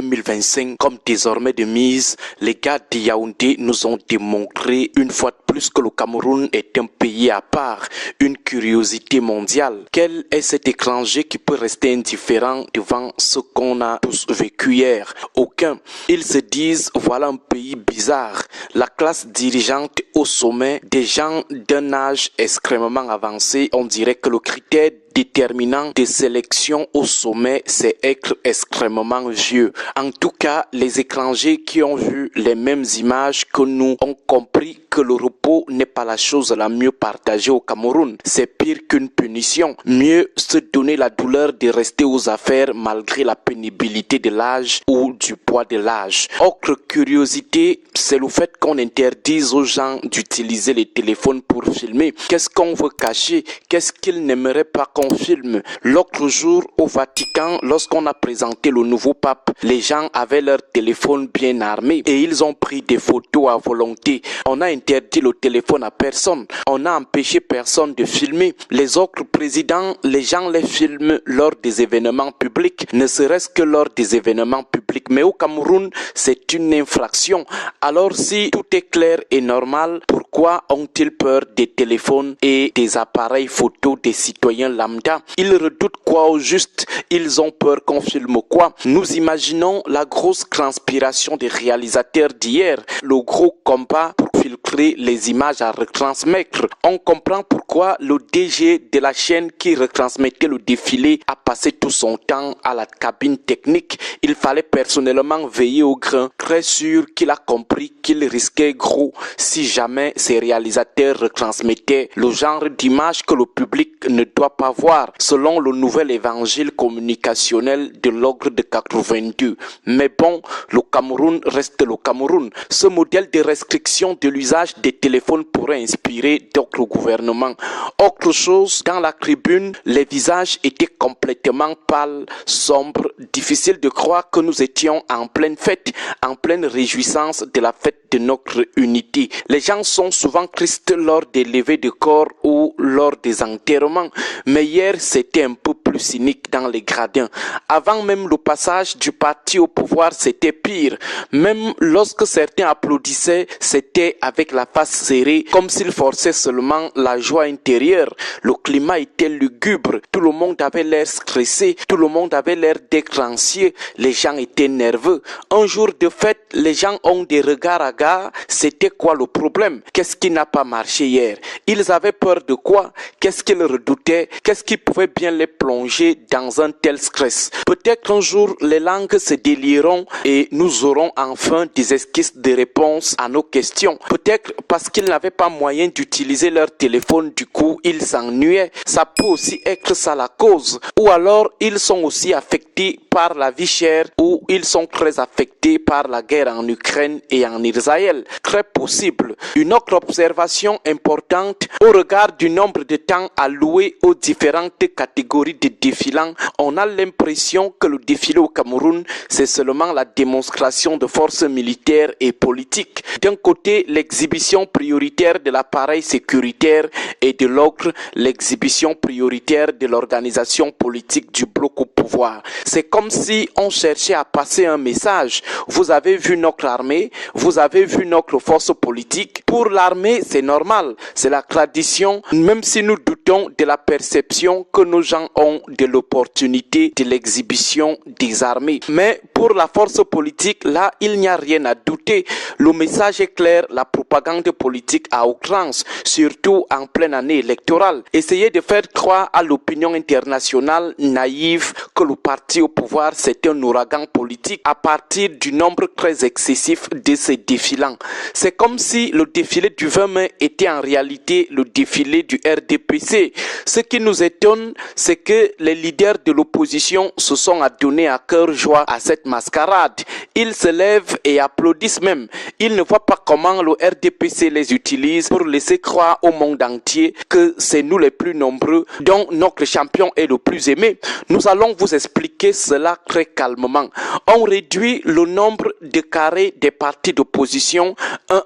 2025 comme désormais de mise, les gars de Yaoundé nous ont démontré une fois de plus que le Cameroun est un pays à part, une curiosité mondiale. Quel est cet étranger qui peut rester indifférent devant ce qu'on a tous vécu hier? Aucun. Ils se disent, voilà un pays bizarre. La classe dirigeante au sommet, des gens d'un âge extrêmement avancé, on dirait que le critère déterminant des sélections au sommet, c'est être extrêmement vieux. En tout cas, les étrangers qui ont vu les mêmes images que nous ont compris que le repos n'est pas la chose la mieux partagée au Cameroun. C'est pire qu'une punition. Mieux se donner la douleur de rester aux affaires malgré la pénibilité de l'âge ou du poids de l'âge. Autre curiosité, c'est le fait qu'on interdise aux gens d'utiliser les téléphones pour filmer. Qu'est-ce qu'on veut cacher? Qu'est-ce qu'ils n'aimeraient pas qu'on filme? L'autre jour au Vatican, lorsqu'on a présenté le nouveau pape, les gens avaient leur téléphone bien armé et ils ont pris des photos à volonté. On a interdit le téléphone à personne. On a empêché personne de filmer. Les autres présidents, les gens les filment lors des événements publics, ne serait-ce que lors des événements publics. Mais au Cameroun, c'est une infraction. Alors si tout est clair et normal, pourquoi ont-ils peur des téléphones et des appareils photos des citoyens lambda? Ils redoutent quoi au juste? Ils ont peur qu'on filme quoi? Nous imaginons la grosse transpiration des réalisateurs d'hier, le gros combat pour filtrer les images à retransmettre. On comprend pourquoi le DG de la chaîne qui retransmettait le défilé a passé tout son temps à la cabine technique. Il fallait personnellement veiller au grain, très sûr qu'il a compris qu'il risquait gros si jamais ces réalisateurs retransmettaient le genre d'image que le public ne doit pas voir, selon le nouvel évangile communicationnel de l'ogre de 82. Mais bon, le Cameroun reste le Cameroun. Ce modèle de restriction de l'usage des téléphones pourrait inspirer d'autres gouvernements. Autre chose, dans la tribune, les visages étaient complètement pâles, sombres, difficile de croire que nous étions en pleine fête, en pleine réjouissance de la fête de notre unité. Les gens sont souvent tristes lors des levées de corps ou lors des enterrements, mais hier c'était un peu plus cynique dans les gradins. Avant même le passage du parti au pouvoir, c'était pire. Même lorsque certains applaudissaient, c'était avec la face serrée, comme s'ils forçaient seulement la joie intérieure. Le climat était lugubre, tout le monde avait l'air stressé, tout le monde avait l'air d'être anxieux, les gens étaient nerveux. Un jour de fête, les gens ont des regards hagards. C'était quoi le problème? Qu'est-ce qui n'a pas marché hier? Ils avaient peur de quoi? Qu'est-ce qu'ils redoutaient? Qu'est-ce qui pouvait bien les plonger dans un tel stress? Peut-être un jour, les langues se délieront et nous aurons enfin des esquisses de réponses à nos questions. Peut-être parce qu'ils n'avaient pas moyen d'utiliser leur téléphone, du coup, ils s'ennuyaient. Ça peut aussi être ça la cause. Ou alors, ils sont aussi affectés par la vie chère ou ils sont très affectés par la guerre en Ukraine et en Israël. Très possible. Une autre observation importante, au regard du nombre de temps alloué aux différentes catégories de défilants, on a l'impression que le défilé au Cameroun, c'est seulement la démonstration de forces militaires et politiques. D'un côté, l'exhibition prioritaire de l'appareil sécuritaire et de l'autre, l'exhibition prioritaire de l'organisation politique du bloc au pouvoir. C'est comme si on cherchait à passer un message. Vous avez vu notre armée, vous avez vu notre force politique. Pour l'armée, c'est normal, c'est la tradition, même si nous doutons de la perception que nos gens ont de l'opportunité de l'exhibition des armées. Mais pour la force politique, là, il n'y a rien à douter. Le message est clair, la propagande politique à outrance, surtout en pleine année électorale. Essayez de faire croire à l'opinion internationale naïve que le parti au pouvoir, c'est un ouragan politique à partir du nombre très excessif de ces défilants. C'est comme si le défilé du 20 mai était en réalité le défilé du RDPC. Ce qui nous étonne, c'est que les leaders de l'opposition se sont adonnés à cœur joie à cette mascarade. Ils se lèvent et applaudissent même. Ils ne voient pas comment le RDPC les utilise pour laisser croire au monde entier que c'est nous les plus nombreux dont notre champion est le plus aimé. Nous allons vous expliquer cela très calmement. On réduit le nombre de carrés des partis d'opposition.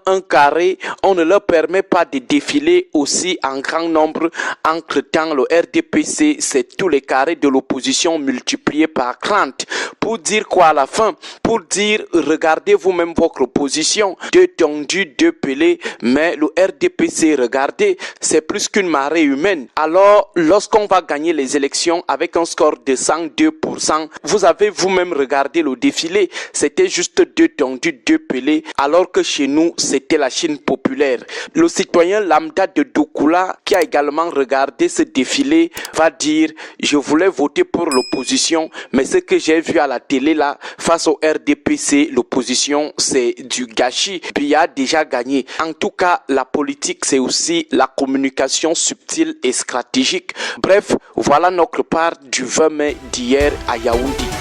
Un carré, on ne leur permet pas de défiler aussi en grand nombre. Entre-temps, le RDPC, c'est tous les carrés de l'opposition multipliés par 30. Pour dire quoi à la fin? Pour dire, regardez vous-même votre opposition. Deux tondus, deux pelés, mais le RDPC, regardez, c'est plus qu'une marée humaine. Alors, lorsqu'on va gagner les élections avec un score de 102%, vous avez vous-même regardé le défilé. C'était juste deux tondus, deux pelés, alors que chez nous, c'était la Chine populaire. Le citoyen lambda de Doukoula, qui a également regardé ce défilé, va dire, je voulais voter pour l'opposition, mais ce que j'ai vu à la télé là, face au RDPC, l'opposition, c'est du gâchis. Biya a déjà gagné. En tout cas, la politique, c'est aussi la communication subtile et stratégique. Bref, voilà notre part du 20 mai d'hier à Yaoundé.